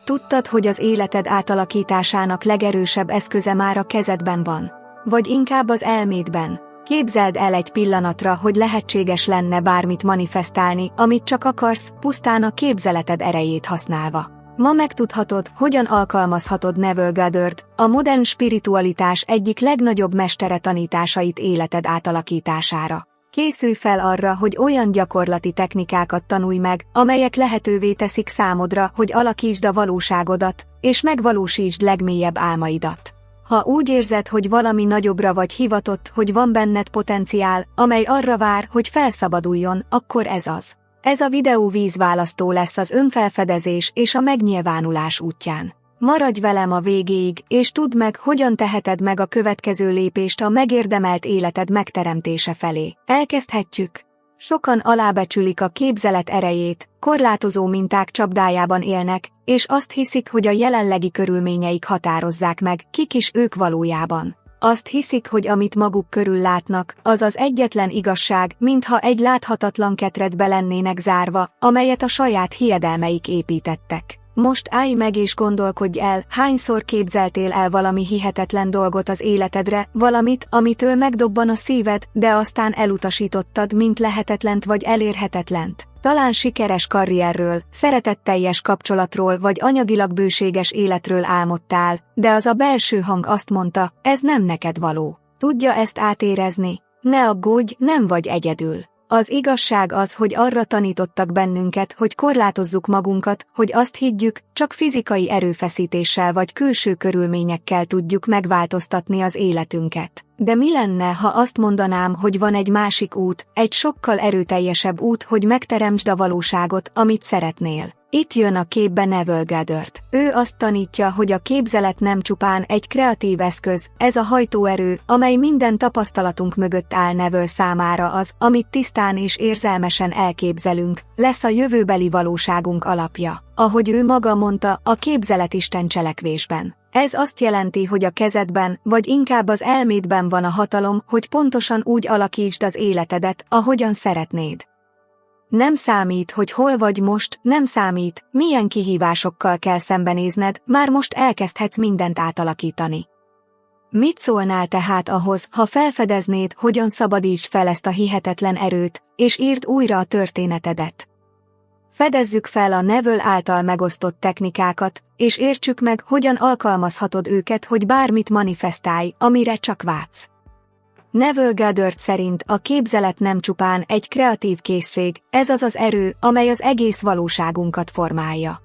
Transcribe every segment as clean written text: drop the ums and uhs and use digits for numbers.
Tudtad, hogy az életed átalakításának legerősebb eszköze már a kezedben van? Vagy inkább az elmédben? Képzeld el egy pillanatra, hogy lehetséges lenne bármit manifestálni, amit csak akarsz, pusztán a képzeleted erejét használva. Ma megtudhatod, hogyan alkalmazhatod Neville Goddard, a modern spiritualitás egyik legnagyobb mestere tanításait életed átalakítására. Készülj fel arra, hogy olyan gyakorlati technikákat tanulj meg, amelyek lehetővé teszik számodra, hogy alakítsd a valóságodat, és megvalósítsd legmélyebb álmaidat. Ha úgy érzed, hogy valami nagyobbra vagy hivatott, hogy van benned potenciál, amely arra vár, hogy felszabaduljon, akkor ez az. Ez a videó vízválasztó lesz az önfelfedezés és a megnyilvánulás útján. Maradj velem a végéig, és tudd meg, hogyan teheted meg a következő lépést a megérdemelt életed megteremtése felé. Elkezdhetjük! Sokan alábecsülik a képzelet erejét, korlátozó minták csapdájában élnek, és azt hiszik, hogy a jelenlegi körülményeik határozzák meg, kik is ők valójában. Azt hiszik, hogy amit maguk körül látnak, az az egyetlen igazság, mintha egy láthatatlan ketrecbe lennének zárva, amelyet a saját hiedelmeik építettek. Most állj meg és gondolkodj el, hányszor képzeltél el valami hihetetlen dolgot az életedre, valamit, amitől megdobban a szíved, de aztán elutasítottad, mint lehetetlent vagy elérhetetlent. Talán sikeres karrierről, szeretetteljes kapcsolatról vagy anyagilag bőséges életről álmodtál, de az a belső hang azt mondta, ez nem neked való. Tudja ezt átérezni? Ne aggódj, nem vagy egyedül. Az igazság az, hogy arra tanítottak bennünket, hogy korlátozzuk magunkat, hogy azt higgyük, csak fizikai erőfeszítéssel vagy külső körülményekkel tudjuk megváltoztatni az életünket. De mi lenne, ha azt mondanám, hogy van egy másik út, egy sokkal erőteljesebb út, hogy megteremtsd a valóságot, amit szeretnél? Itt jön a képbe Neville Goddard. Ő azt tanítja, hogy a képzelet nem csupán egy kreatív eszköz, ez a hajtóerő, amely minden tapasztalatunk mögött áll. Neville számára az, amit tisztán és érzelmesen elképzelünk, lesz a jövőbeli valóságunk alapja. Ahogy ő maga mondta, a képzelet Isten cselekvésben. Ez azt jelenti, hogy a kezedben, vagy inkább az elmédben van a hatalom, hogy pontosan úgy alakítsd az életedet, ahogyan szeretnéd. Nem számít, hogy hol vagy most, nem számít, milyen kihívásokkal kell szembenézned, már most elkezdhetsz mindent átalakítani. Mit szólnál tehát ahhoz, ha felfedeznéd, hogyan szabadítsd fel ezt a hihetetlen erőt, és írd újra a történetedet? Fedezzük fel a Neville által megosztott technikákat, és értsük meg, hogyan alkalmazhatod őket, hogy bármit manifestálj, amire csak vágysz. Neville Goddard szerint a képzelet nem csupán egy kreatív készség, ez az az erő, amely az egész valóságunkat formálja.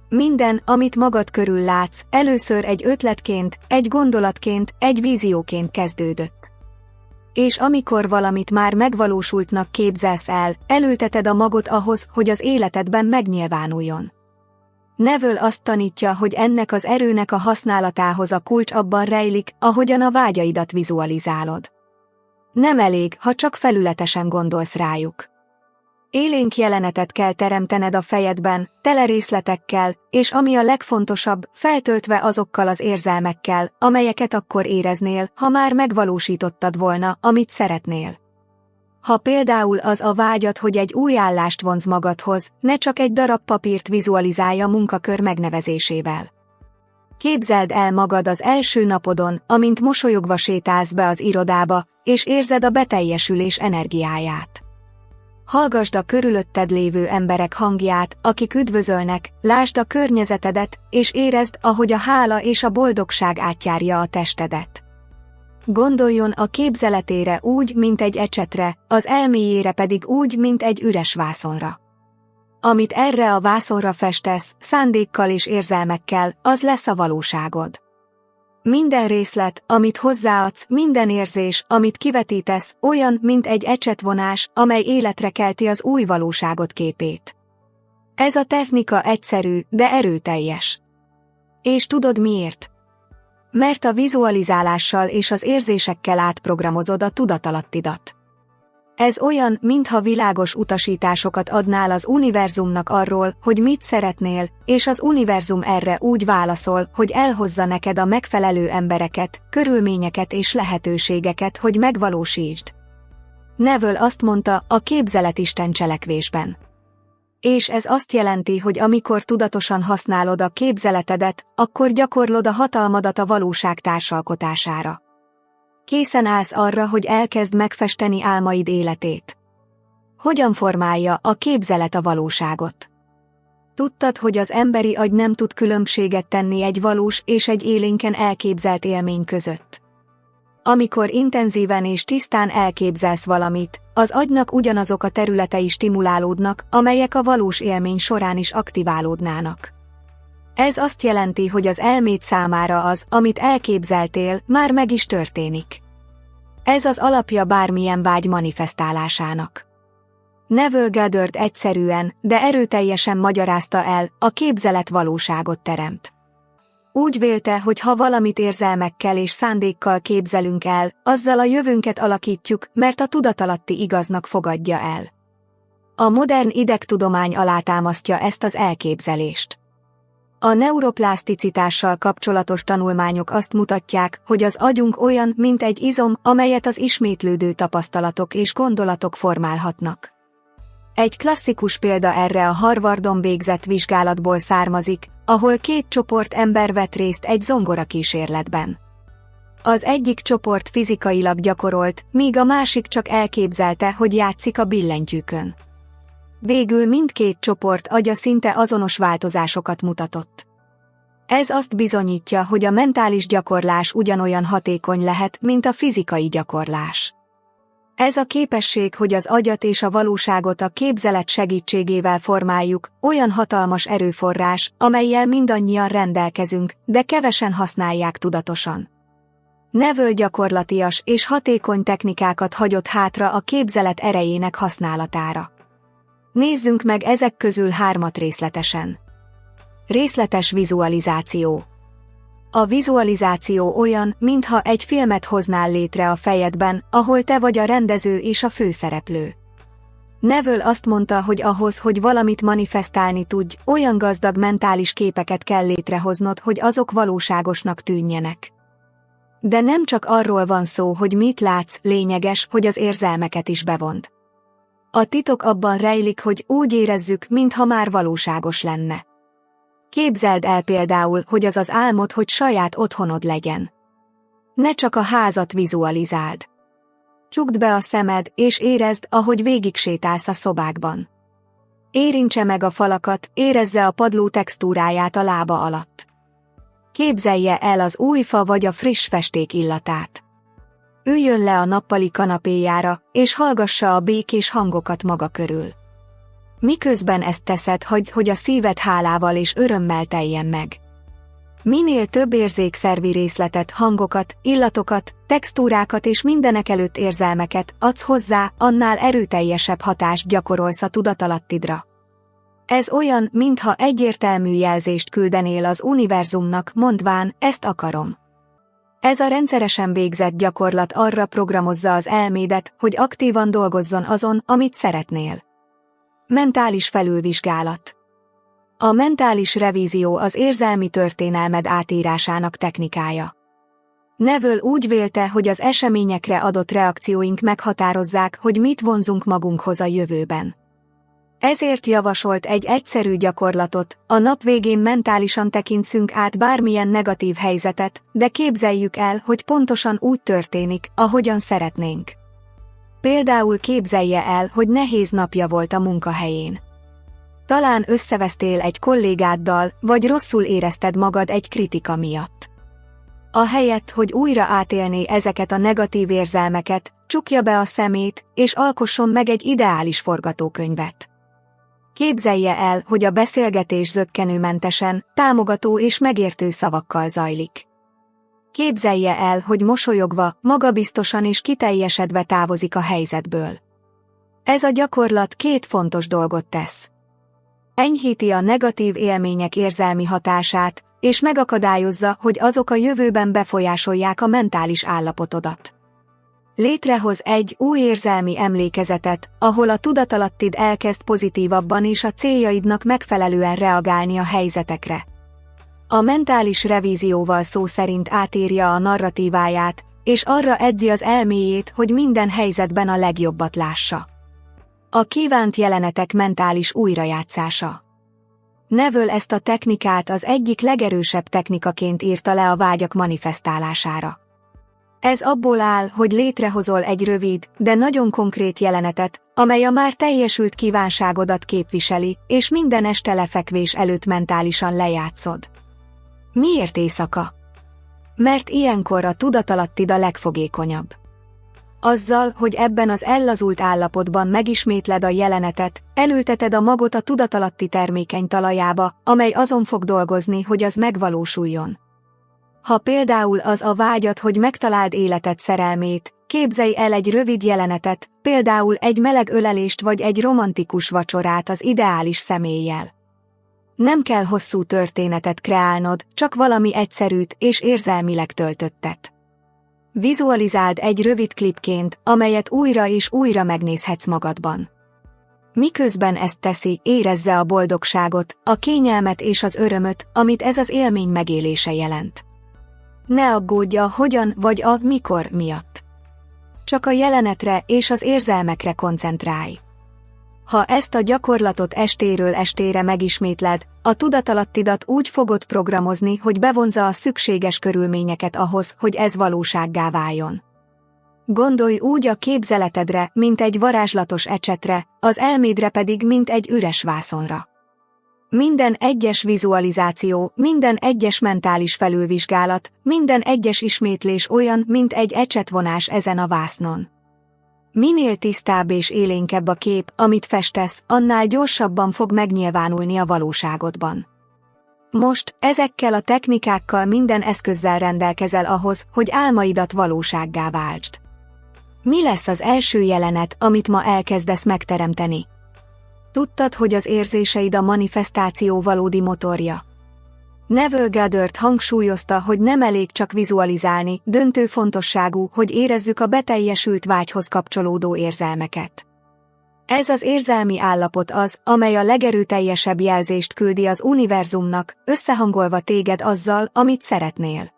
Minden, amit magad körül látsz, először egy ötletként, egy gondolatként, egy vízióként kezdődött. És amikor valamit már megvalósultnak képzelsz el, elülteted a magot ahhoz, hogy az életedben megnyilvánuljon. Neville azt tanítja, hogy ennek az erőnek a használatához a kulcs abban rejlik, ahogyan a vágyaidat vizualizálod. Nem elég, ha csak felületesen gondolsz rájuk. Élénk jelenetet kell teremtened a fejedben, tele részletekkel, és ami a legfontosabb, feltöltve azokkal az érzelmekkel, amelyeket akkor éreznél, ha már megvalósítottad volna, amit szeretnél. Ha például az a vágyad, hogy egy új állást vonz magadhoz, ne csak egy darab papírt vizualizálj a munkakör megnevezésével. Képzeld el magad az első napodon, amint mosolyogva sétálsz be az irodába, és érzed a beteljesülés energiáját. Hallgasd a körülötted lévő emberek hangját, akik üdvözölnek, lásd a környezetedet, és érezd, ahogy a hála és a boldogság átjárja a testedet. Gondoljon a képzeletére úgy, mint egy ecsetre, az elméjére pedig úgy, mint egy üres vászonra. Amit erre a vászonra festesz, szándékkal és érzelmekkel, az lesz a valóságod. Minden részlet, amit hozzáadsz, minden érzés, amit kivetítesz, olyan, mint egy ecsetvonás, amely életre kelti az új valóságot képét. Ez a technika egyszerű, de erőteljes. És tudod miért? Mert a vizualizálással és az érzésekkel átprogramozod a tudatalattidat. Ez olyan, mintha világos utasításokat adnál az univerzumnak arról, hogy mit szeretnél, és az univerzum erre úgy válaszol, hogy elhozza neked a megfelelő embereket, körülményeket és lehetőségeket, hogy megvalósítsd. Neville azt mondta, a képzelet Isten cselekvésben. És ez azt jelenti, hogy amikor tudatosan használod a képzeletedet, akkor gyakorlod a hatalmadat a valóság társalkotására. Készen állsz arra, hogy elkezd megfesteni álmaid életét. Hogyan formálja a képzelet a valóságot? Tudtad, hogy az emberi agy nem tud különbséget tenni egy valós és egy élénken elképzelt élmény között? Amikor intenzíven és tisztán elképzelsz valamit, az agynak ugyanazok a területei stimulálódnak, amelyek a valós élmény során is aktiválódnának. Ez azt jelenti, hogy az elméd számára az, amit elképzeltél, már meg is történik. Ez az alapja bármilyen vágy manifestálásának. Neville Goddard egyszerűen, de erőteljesen magyarázta el, a képzelet valóságot teremt. Úgy vélte, hogy ha valamit érzelmekkel és szándékkal képzelünk el, azzal a jövőnket alakítjuk, mert a tudatalatti igaznak fogadja el. A modern idegtudomány alátámasztja ezt az elképzelést. A neuroplaszticitással kapcsolatos tanulmányok azt mutatják, hogy az agyunk olyan, mint egy izom, amelyet az ismétlődő tapasztalatok és gondolatok formálhatnak. Egy klasszikus példa erre a Harvardon végzett vizsgálatból származik, ahol 2 csoport ember vett részt egy zongorakísérletben. Az egyik csoport fizikailag gyakorolt, míg a másik csak elképzelte, hogy játszik a billentyűkön. Végül mindkét csoport agya szinte azonos változásokat mutatott. Ez azt bizonyítja, hogy a mentális gyakorlás ugyanolyan hatékony lehet, mint a fizikai gyakorlás. Ez a képesség, hogy az agyat és a valóságot a képzelet segítségével formáljuk, olyan hatalmas erőforrás, amellyel mindannyian rendelkezünk, de kevesen használják tudatosan. Neville gyakorlatias és hatékony technikákat hagyott hátra a képzelet erejének használatára. Nézzünk meg ezek közül 3 részletesen. Részletes vizualizáció. A vizualizáció olyan, mintha egy filmet hoznál létre a fejedben, ahol te vagy a rendező és a főszereplő. Neville azt mondta, hogy ahhoz, hogy valamit manifestálni tudj, olyan gazdag mentális képeket kell létrehoznod, hogy azok valóságosnak tűnjenek. De nem csak arról van szó, hogy mit látsz, lényeges, hogy az érzelmeket is bevond. A titok abban rejlik, hogy úgy érezzük, mintha már valóságos lenne. Képzeld el például, hogy az az álmod, hogy saját otthonod legyen. Ne csak a házat vizualizáld. Csukd be a szemed, és érezd, ahogy végig sétálsz a szobákban. Érintse meg a falakat, érezze a padló textúráját a lába alatt. Képzelje el az új fa vagy a friss festék illatát. Üljön le a nappali kanapéjára, és hallgassa a békés hangokat maga körül. Miközben ezt teszed, hagyd, hogy a szíved hálával és örömmel teljen meg. Minél több érzékszervi részletet, hangokat, illatokat, textúrákat és mindenekelőtt érzelmeket adsz hozzá, annál erőteljesebb hatást gyakorolsz a tudatalattidra. Ez olyan, mintha egyértelmű jelzést küldenél az univerzumnak, mondván, ezt akarom. Ez a rendszeresen végzett gyakorlat arra programozza az elmédet, hogy aktívan dolgozzon azon, amit szeretnél. Mentális felülvizsgálat. A mentális revízió az érzelmi történelmed átírásának technikája. Neville úgy vélte, hogy az eseményekre adott reakcióink meghatározzák, hogy mit vonzunk magunkhoz a jövőben. Ezért javasolt egy egyszerű gyakorlatot, a nap végén mentálisan tekintsünk át bármilyen negatív helyzetet, de képzeljük el, hogy pontosan úgy történik, ahogyan szeretnénk. Például képzelje el, hogy nehéz napja volt a munkahelyén. Talán összevesztél egy kollégáddal, vagy rosszul érezted magad egy kritika miatt. Ahelyett, hogy újra átélné ezeket a negatív érzelmeket, csukja be a szemét, és alkosson meg egy ideális forgatókönyvet. Képzelje el, hogy a beszélgetés zökkenőmentesen, támogató és megértő szavakkal zajlik. Képzelje el, hogy mosolyogva, magabiztosan és kiteljesedve távozik a helyzetből. Ez a gyakorlat 2 fontos dolgot tesz. Enyhíti a negatív élmények érzelmi hatását, és megakadályozza, hogy azok a jövőben befolyásolják a mentális állapotodat. Létrehoz egy új érzelmi emlékezetet, ahol a tudatalattid elkezd pozitívabban és a céljaidnak megfelelően reagálni a helyzetekre. A mentális revízióval szó szerint átírja a narratíváját, és arra edzi az elméjét, hogy minden helyzetben a legjobbat lássa. A kívánt jelenetek mentális újrajátszása. Neville ezt a technikát az egyik legerősebb technikaként írta le a vágyak manifestálására. Ez abból áll, hogy létrehozol egy rövid, de nagyon konkrét jelenetet, amely a már teljesült kívánságodat képviseli, és minden este lefekvés előtt mentálisan lejátszod. Miért éjszaka? Mert ilyenkor a tudatalattid a legfogékonyabb. Azzal, hogy ebben az ellazult állapotban megismétled a jelenetet, elülteted a magot a tudatalatti termékeny talajába, amely azon fog dolgozni, hogy az megvalósuljon. Ha például az a vágyad, hogy megtaláld életed szerelmét, képzelj el egy rövid jelenetet, például egy meleg ölelést vagy egy romantikus vacsorát az ideális személlyel. Nem kell hosszú történetet kreálnod, csak valami egyszerűt és érzelmileg töltöttet. Vizualizáld egy rövid klipként, amelyet újra és újra megnézhetsz magadban. Miközben ezt teszi, érezze a boldogságot, a kényelmet és az örömöt, amit ez az élmény megélése jelent. Ne aggódj a hogyan vagy a mikor miatt. Csak a jelenetre és az érzelmekre koncentrálj. Ha ezt a gyakorlatot estéről estére megismétled, a tudatalattidat úgy fogod programozni, hogy bevonza a szükséges körülményeket ahhoz, hogy ez valósággá váljon. Gondolj úgy a képzeletedre, mint egy varázslatos ecsetre, az elmédre pedig, mint egy üres vászonra. Minden egyes vizualizáció, minden egyes mentális felülvizsgálat, minden egyes ismétlés olyan, mint egy ecsetvonás ezen a vásznon. Minél tisztább és élénkebb a kép, amit festesz, annál gyorsabban fog megnyilvánulni a valóságodban. Most, ezekkel a technikákkal minden eszközzel rendelkezel ahhoz, hogy álmaidat valósággá váltsd. Mi lesz az első jelenet, amit ma elkezdesz megteremteni? Tudtad, hogy az érzéseid a manifestáció valódi motorja? Neville Goddard hangsúlyozta, hogy nem elég csak vizualizálni, döntő fontosságú, hogy érezzük a beteljesült vágyhoz kapcsolódó érzelmeket. Ez az érzelmi állapot az, amely a legerőteljesebb jelzést küldi az univerzumnak, összehangolva téged azzal, amit szeretnél.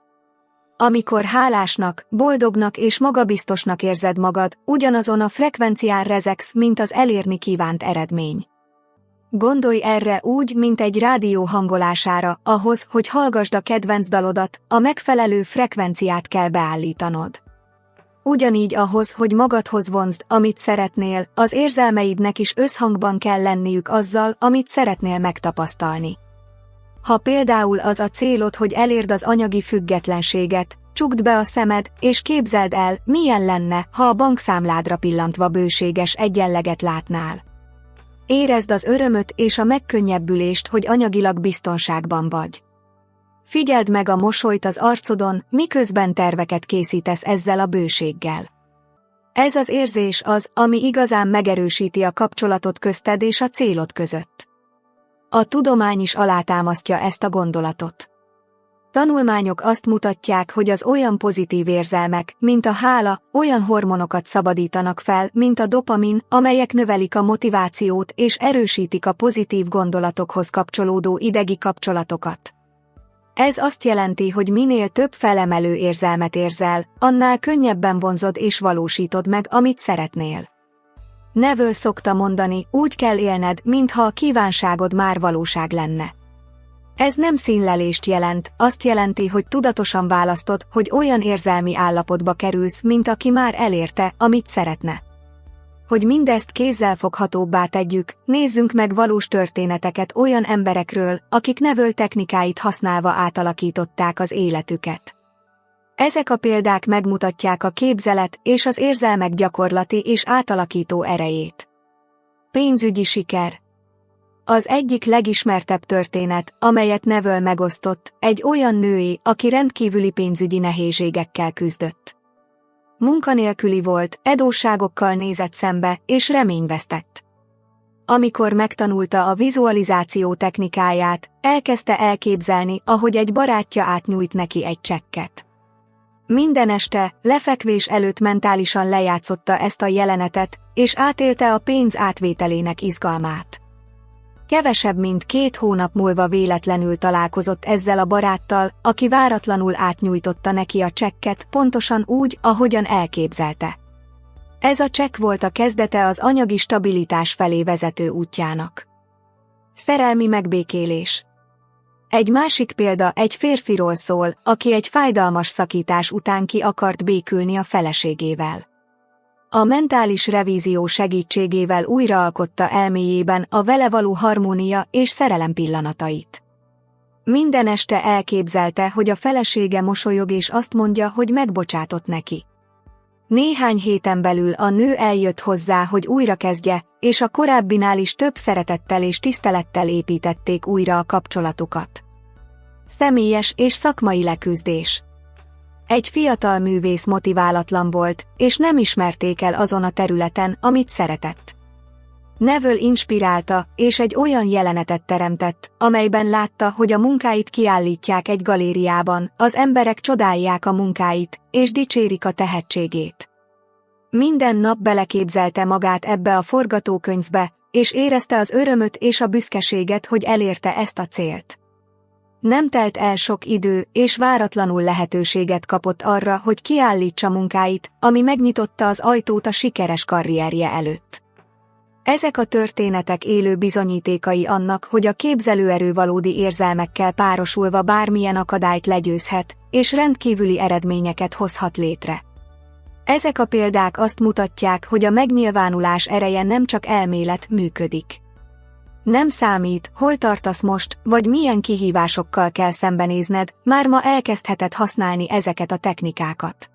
Amikor hálásnak, boldognak és magabiztosnak érzed magad, ugyanazon a frekvencián rezegsz, mint az elérni kívánt eredmény. Gondolj erre úgy, mint egy rádió hangolására, ahhoz, hogy hallgasd a kedvenc dalodat, a megfelelő frekvenciát kell beállítanod. Ugyanígy ahhoz, hogy magadhoz vonzd, amit szeretnél, az érzelmeidnek is összhangban kell lenniük azzal, amit szeretnél megtapasztalni. Ha például az a célod, hogy elérd az anyagi függetlenséget, csukd be a szemed, és képzeld el, milyen lenne, ha a bankszámládra pillantva bőséges egyenleget látnál. Érezd az örömöt és a megkönnyebbülést, hogy anyagilag biztonságban vagy. Figyeld meg a mosolyt az arcodon, miközben terveket készítesz ezzel a bőséggel. Ez az érzés az, ami igazán megerősíti a kapcsolatot közted és a célod között. A tudomány is alátámasztja ezt a gondolatot. Tanulmányok azt mutatják, hogy az olyan pozitív érzelmek, mint a hála, olyan hormonokat szabadítanak fel, mint a dopamin, amelyek növelik a motivációt és erősítik a pozitív gondolatokhoz kapcsolódó idegi kapcsolatokat. Ez azt jelenti, hogy minél több felemelő érzelmet érzel, annál könnyebben vonzod és valósítod meg, amit szeretnél. Neville szokta mondani, úgy kell élned, mintha a kívánságod már valóság lenne. Ez nem színlelést jelent, azt jelenti, hogy tudatosan választod, hogy olyan érzelmi állapotba kerülsz, mint aki már elérte, amit szeretne. Hogy mindezt kézzelfoghatóbbá tegyük, nézzünk meg valós történeteket olyan emberekről, akik Neville technikáit használva átalakították az életüket. Ezek a példák megmutatják a képzelet és az érzelmek gyakorlati és átalakító erejét. Pénzügyi siker. Az egyik legismertebb történet, amelyet Neville megosztott, egy olyan nőé, aki rendkívüli pénzügyi nehézségekkel küzdött. Munkanélküli volt, adósságokkal nézett szembe, és reményvesztett. Amikor megtanulta a vizualizáció technikáját, elkezdte elképzelni, ahogy egy barátja átnyújt neki egy csekket. Minden este, lefekvés előtt mentálisan lejátszotta ezt a jelenetet, és átélte a pénz átvételének izgalmát. Kevesebb mint 2 hónap múlva véletlenül találkozott ezzel a baráttal, aki váratlanul átnyújtotta neki a csekket pontosan úgy, ahogyan elképzelte. Ez a csekk volt a kezdete az anyagi stabilitás felé vezető útjának. Szerelmi megbékélés. Egy másik példa egy férfiról szól, aki egy fájdalmas szakítás után ki akart békülni a feleségével. A mentális revízió segítségével újraalkotta elméjében a vele való harmónia és szerelem pillanatait. Minden este elképzelte, hogy a felesége mosolyog és azt mondja, hogy megbocsátott neki. Néhány héten belül a nő eljött hozzá, hogy újrakezdje, és a korábbinál is több szeretettel és tisztelettel építették újra a kapcsolatukat. Személyes és szakmai leküzdés. Egy fiatal művész motiválatlan volt, és nem ismerték el azon a területen, amit szeretett. Neville inspirálta, és egy olyan jelenetet teremtett, amelyben látta, hogy a munkáit kiállítják egy galériában, az emberek csodálják a munkáit, és dicsérik a tehetségét. Minden nap beleképzelte magát ebbe a forgatókönyvbe, és érezte az örömöt és a büszkeséget, hogy elérte ezt a célt. Nem telt el sok idő, és váratlanul lehetőséget kapott arra, hogy kiállítsa munkáit, ami megnyitotta az ajtót a sikeres karrierje előtt. Ezek a történetek élő bizonyítékai annak, hogy a képzelőerő valódi érzelmekkel párosulva bármilyen akadályt legyőzhet, és rendkívüli eredményeket hozhat létre. Ezek a példák azt mutatják, hogy a megnyilvánulás ereje nem csak elmélet, működik. Nem számít, hol tartasz most, vagy milyen kihívásokkal kell szembenézned, már ma elkezdheted használni ezeket a technikákat.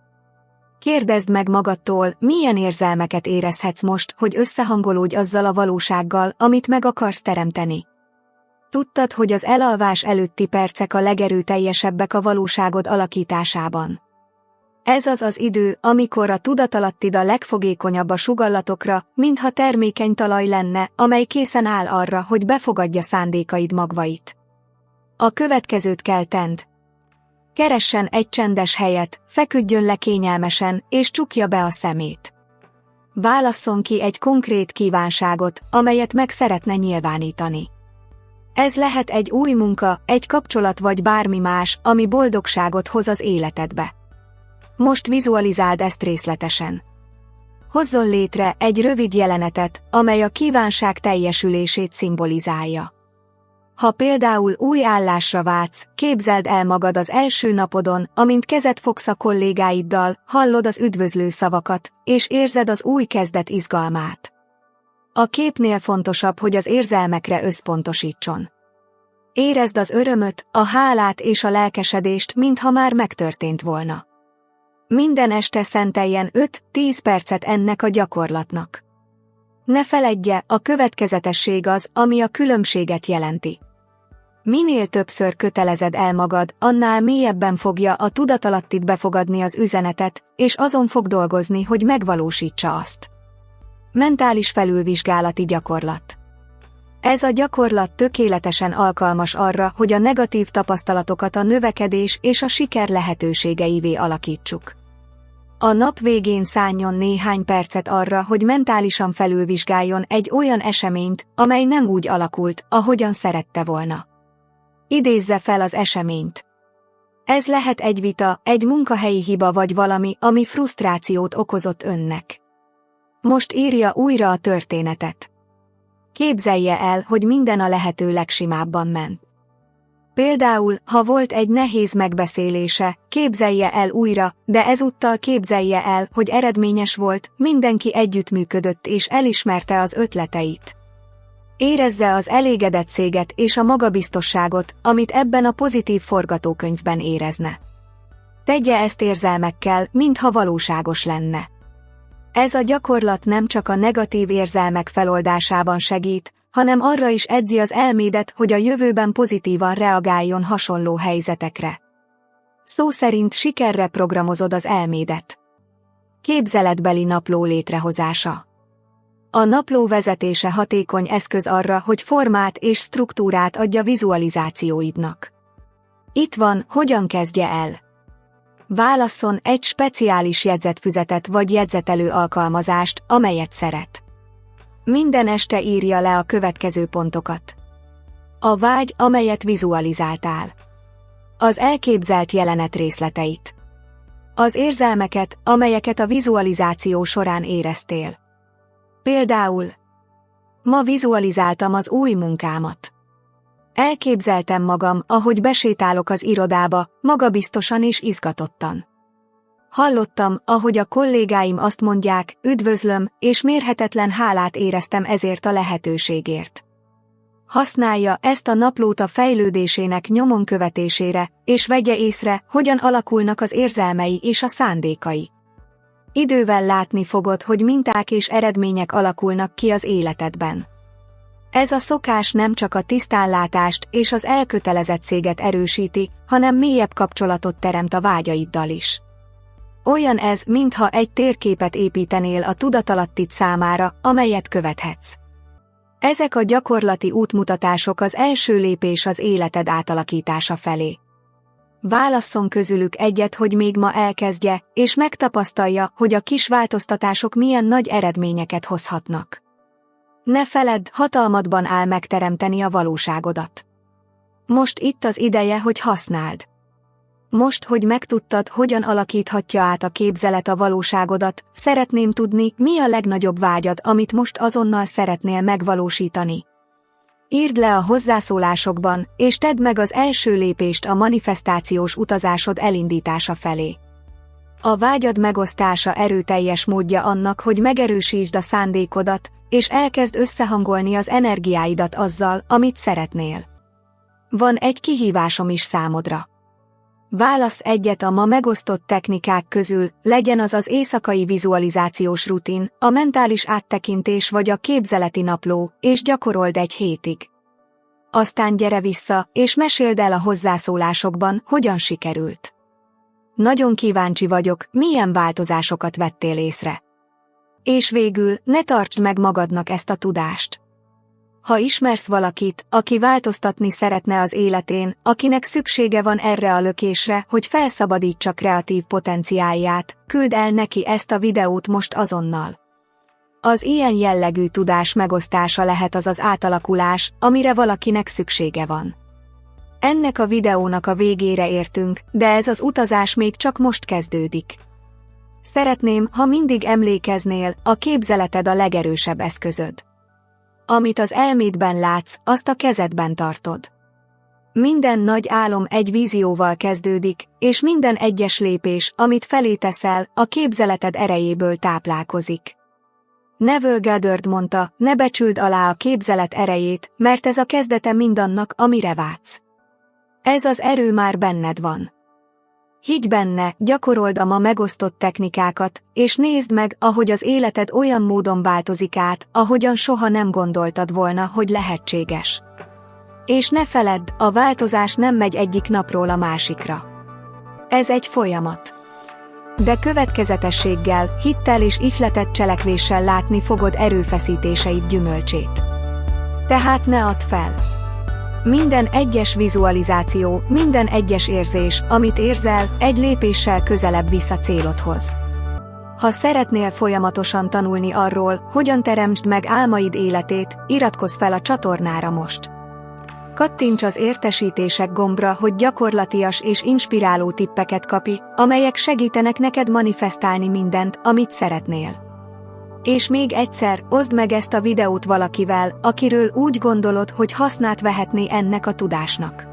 Kérdezd meg magadtól, milyen érzelmeket érezhetsz most, hogy összehangolódj azzal a valósággal, amit meg akarsz teremteni. Tudtad, hogy az elalvás előtti percek a legerőteljesebbek a valóságod alakításában? Ez az az idő, amikor a tudatalattid a legfogékonyabb a sugallatokra, mintha termékeny talaj lenne, amely készen áll arra, hogy befogadja szándékaid magvait. A következőt kell tend. Keressen egy csendes helyet, feküdjön le kényelmesen, és csukja be a szemét. Válasszon ki egy konkrét kívánságot, amelyet meg szeretne nyilvánítani. Ez lehet egy új munka, egy kapcsolat vagy bármi más, ami boldogságot hoz az életedbe. Most vizualizáld ezt részletesen. Hozzon létre egy rövid jelenetet, amely a kívánság teljesülését szimbolizálja. Ha például új állásra vágysz, képzeld el magad az első napodon, amint kezet fogsz a kollégáiddal, hallod az üdvözlő szavakat, és érzed az új kezdet izgalmát. A képnél fontosabb, hogy az érzelmekre összpontosítson. Érezd az örömöt, a hálát és a lelkesedést, mintha már megtörtént volna. Minden este szenteljen 5-10 percet ennek a gyakorlatnak. Ne feledje, a következetesség az, ami a különbséget jelenti. Minél többször kötelezed el magad, annál mélyebben fogja a tudatalattid befogadni az üzenetet, és azon fog dolgozni, hogy megvalósítsa azt. Mentális felülvizsgálati gyakorlat. Ez a gyakorlat tökéletesen alkalmas arra, hogy a negatív tapasztalatokat a növekedés és a siker lehetőségeivé alakítsuk. A nap végén szánjon néhány percet arra, hogy mentálisan felülvizsgáljon egy olyan eseményt, amely nem úgy alakult, ahogyan szerette volna. Idézze fel az eseményt. Ez lehet egy vita, egy munkahelyi hiba vagy valami, ami frusztrációt okozott önnek. Most írja újra a történetet. Képzelje el, hogy minden a lehető legsimábban ment. Például, ha volt egy nehéz megbeszélése, képzelje el újra, de ezúttal képzelje el, hogy eredményes volt, mindenki együttműködött és elismerte az ötleteit. Érezze az elégedettséget és a magabiztosságot, amit ebben a pozitív forgatókönyvben érezne. Tegye ezt érzelmekkel, mintha valóságos lenne. Ez a gyakorlat nem csak a negatív érzelmek feloldásában segít, hanem arra is edzi az elmédet, hogy a jövőben pozitívan reagáljon hasonló helyzetekre. Szó szerint sikerre programozod az elmédet. Képzeletbeli napló létrehozása. A napló vezetése hatékony eszköz arra, hogy formát és struktúrát adja vizualizációidnak. Itt van, hogyan kezdje el. Válasszon egy speciális jegyzetfüzetet vagy jegyzetelő alkalmazást, amelyet szeret. Minden este írja le a következő pontokat. A vágy, amelyet vizualizáltál. Az elképzelt jelenet részleteit. Az érzelmeket, amelyeket a vizualizáció során éreztél. Például, ma vizualizáltam az új munkámat. Elképzeltem magam, ahogy besétálok az irodába, magabiztosan és izgatottan. Hallottam, ahogy a kollégáim azt mondják, üdvözlöm, és mérhetetlen hálát éreztem ezért a lehetőségért. Használja ezt a naplót a fejlődésének nyomon követésére, és vegye észre, hogyan alakulnak az érzelmei és a szándékai. Idővel látni fogod, hogy minták és eredmények alakulnak ki az életedben. Ez a szokás nem csak a tisztánlátást és az elkötelezettséget erősíti, hanem mélyebb kapcsolatot teremt a vágyaiddal is. Olyan ez, mintha egy térképet építenél a tudatalattid számára, amelyet követhetsz. Ezek a gyakorlati útmutatások az első lépés az életed átalakítása felé. Válasszon közülük egyet, hogy még ma elkezdje, és megtapasztalja, hogy a kis változtatások milyen nagy eredményeket hozhatnak. Ne feledd, hatalmadban áll megteremteni a valóságodat. Most itt az ideje, hogy használd. Most, hogy megtudtad, hogyan alakíthatja át a képzelet a valóságodat, szeretném tudni, mi a legnagyobb vágyad, amit most azonnal szeretnél megvalósítani. Írd le a hozzászólásokban, és tedd meg az első lépést a manifestációs utazásod elindítása felé. A vágyad megosztása erőteljes módja annak, hogy megerősítsd a szándékodat, és elkezd összehangolni az energiáidat azzal, amit szeretnél. Van egy kihívásom is számodra. Válasz egyet a ma megosztott technikák közül, legyen az az éjszakai vizualizációs rutin, a mentális áttekintés vagy a képzeleti napló, és gyakorold egy hétig. Aztán gyere vissza, és meséld el a hozzászólásokban, hogyan sikerült. Nagyon kíváncsi vagyok, milyen változásokat vettél észre. És végül, ne tartsd meg magadnak ezt a tudást. Ha ismersz valakit, aki változtatni szeretne az életén, akinek szüksége van erre a lökésre, hogy felszabadítsa kreatív potenciálját, küldd el neki ezt a videót most azonnal. Az ilyen jellegű tudás megosztása lehet az az átalakulás, amire valakinek szüksége van. Ennek a videónak a végére értünk, de ez az utazás még csak most kezdődik. Szeretném, ha mindig emlékeznél, a képzeleted a legerősebb eszközöd. Amit az elmédben látsz, azt a kezedben tartod. Minden nagy álom egy vízióval kezdődik, és minden egyes lépés, amit felé teszel, a képzeleted erejéből táplálkozik. Neville Goddard mondta, ne becsüld alá a képzelet erejét, mert ez a kezdete mindannak, amire vágysz. Ez az erő már benned van. Higgy benne, gyakorold a ma megosztott technikákat, és nézd meg, ahogy az életed olyan módon változik át, ahogyan soha nem gondoltad volna, hogy lehetséges. És ne feledd, a változás nem megy egyik napról a másikra. Ez egy folyamat. De következetességgel, hittel és ihletett cselekvéssel látni fogod erőfeszítéseid gyümölcsét. Tehát ne add fel. Minden egyes vizualizáció, minden egyes érzés, amit érzel, egy lépéssel közelebb visz a célodhoz. Ha szeretnél folyamatosan tanulni arról, hogyan teremtsd meg álmaid életét, iratkozz fel a csatornára most. Kattints az értesítések gombra, hogy gyakorlatias és inspiráló tippeket kapj, amelyek segítenek neked manifestálni mindent, amit szeretnél. És még egyszer, oszd meg ezt a videót valakivel, akiről úgy gondolod, hogy hasznát vehetné ennek a tudásnak.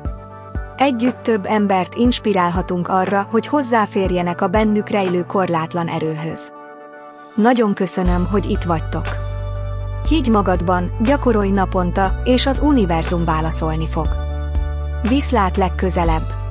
Együtt több embert inspirálhatunk arra, hogy hozzáférjenek a bennük rejlő korlátlan erőhöz. Nagyon köszönöm, hogy itt vagytok. Higgy magadban, gyakorolj naponta, és az univerzum válaszolni fog. Viszlát legközelebb!